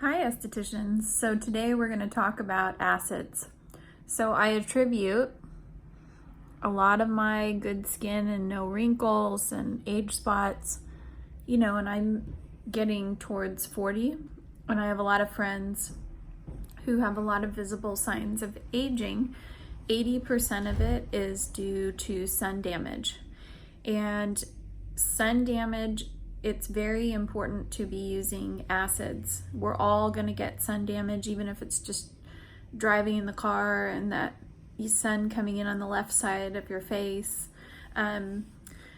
Hi estheticians. So today we're going to talk about acids. So I attribute a lot of my good skin and no wrinkles and age spots, and I'm getting towards 40 and I have a lot of friends who have a lot of visible signs of aging. 80% of it is due to sun damage. And sun damage, it's very important to be using acids. We're all going to get sun damage, even if it's just driving in the car and that sun coming in on the left side of your face.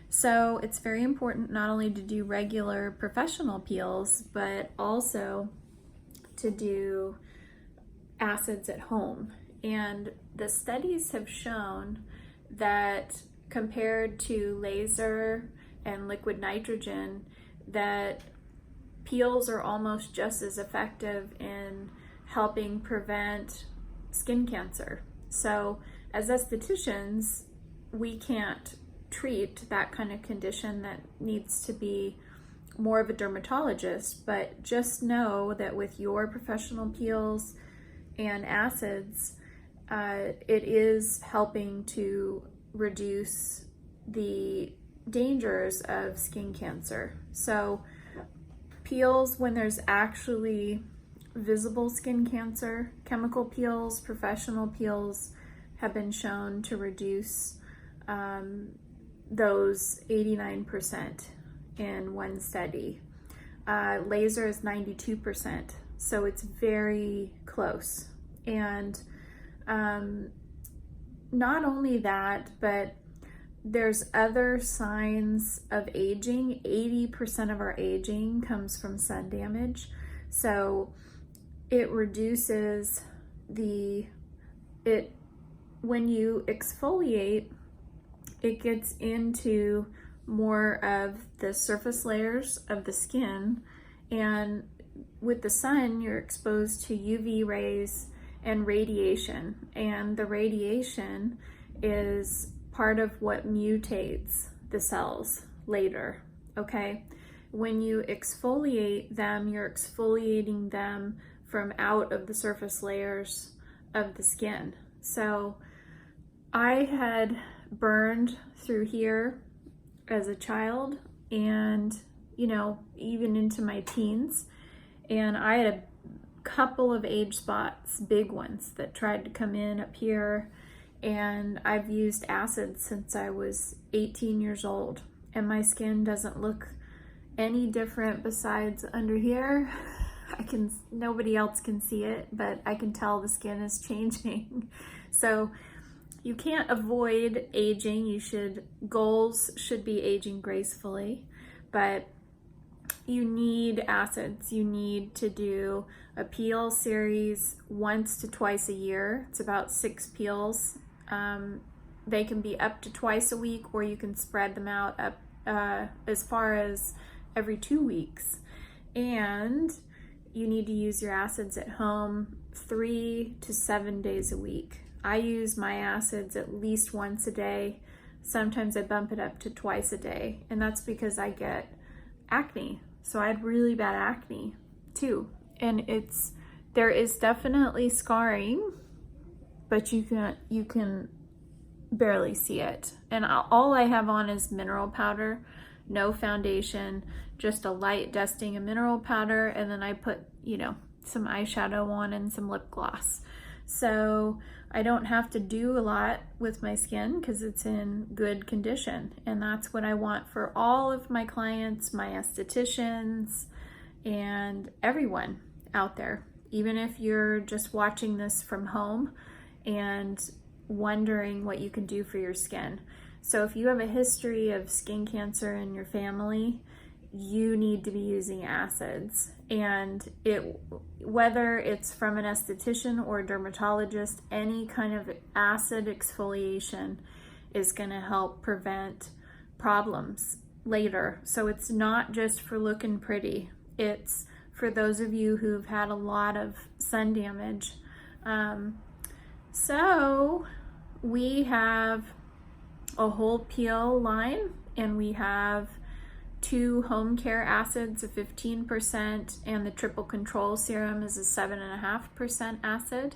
So it's very important not only to do regular professional peels, but also to do acids at home. And the studies have shown that compared to laser and liquid nitrogen, that peels are almost just as effective in helping prevent skin cancer. So as estheticians, we can't treat that kind of condition. That needs to be more of a dermatologist, but just know that with your professional peels and acids, it is helping to reduce the dangers of skin cancer. So peels, when there's actually visible skin cancer, chemical peels, professional peels have been shown to reduce those 89% in one study. Laser is 92%, so it's very close. And not only that, but there's other signs of aging. 80% of our aging comes from sun damage. So it reduces when you exfoliate, it gets into more of the surface layers of the skin. And with the sun, you're exposed to UV rays and radiation. And the radiation is part of what mutates the cells later, okay? When you exfoliate them, you're exfoliating them from out of the surface layers of the skin. So I had burned through here as a child and, even into my teens. And I had a couple of age spots, big ones, that tried to come in up here. And I've used acids since I was 18 years old, and my skin doesn't look any different besides under here. Nobody else can see it, but I can tell the skin is changing. So you can't avoid aging. Goals should be aging gracefully, but you need acids. You need to do a peel series once to twice a year. It's about 6 peels. They can be up to twice a week, or you can spread them out up as far as every 2 weeks. And you need to use your acids at home 3 to 7 days a week. I use my acids at least once a day. Sometimes I bump it up to twice a day, and that's because I get acne. So I had really bad acne too. And there is definitely scarring, but you can barely see it. And all I have on is mineral powder, no foundation, just a light dusting of mineral powder, and then I put, some eyeshadow on and some lip gloss. So I don't have to do a lot with my skin because it's in good condition. And that's what I want for all of my clients, my estheticians, and everyone out there. Even if you're just watching this from home and wondering what you can do for your skin. So if you have a history of skin cancer in your family, you need to be using acids. And whether it's from an esthetician or a dermatologist, any kind of acid exfoliation is going to help prevent problems later. So it's not just for looking pretty. It's for those of you who've had a lot of sun damage. So we have a whole peel line, and we have 2 home care acids of 15%, and the triple control serum is a 7.5% acid.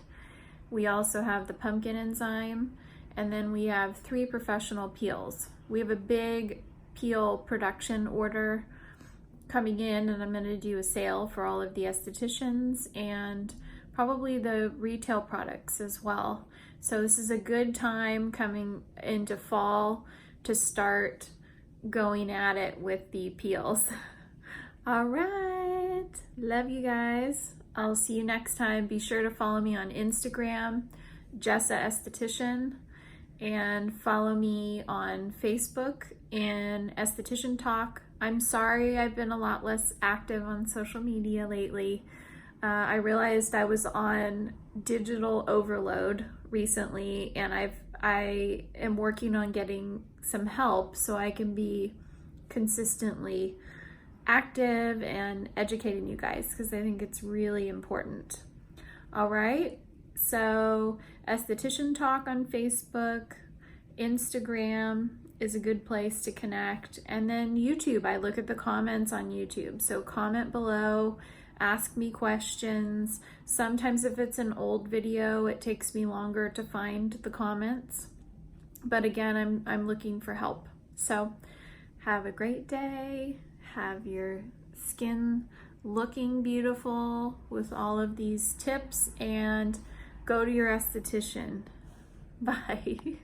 We also have the pumpkin enzyme, and then we have 3 professional peels. We have a big peel production order coming in, and I'm going to do a sale for all of the estheticians and probably the retail products as well. So this is a good time coming into fall to start going at it with the peels. All right, love you guys. I'll see you next time. Be sure to follow me on Instagram, Jessa Esthetician, and follow me on Facebook in Esthetician Talk. I'm sorry I've been a lot less active on social media lately. I realized I was on digital overload recently, and I am working on getting some help so I can be consistently active and educating you guys, because I think it's really important. All right, so Esthetician Talk on Facebook, Instagram is a good place to connect, and then YouTube. I look at the comments on YouTube, so comment below, ask me questions. Sometimes if it's an old video, it takes me longer to find the comments, but again, I'm looking for help. So have a great day. Have your skin looking beautiful with all of these tips, and go to your esthetician. Bye.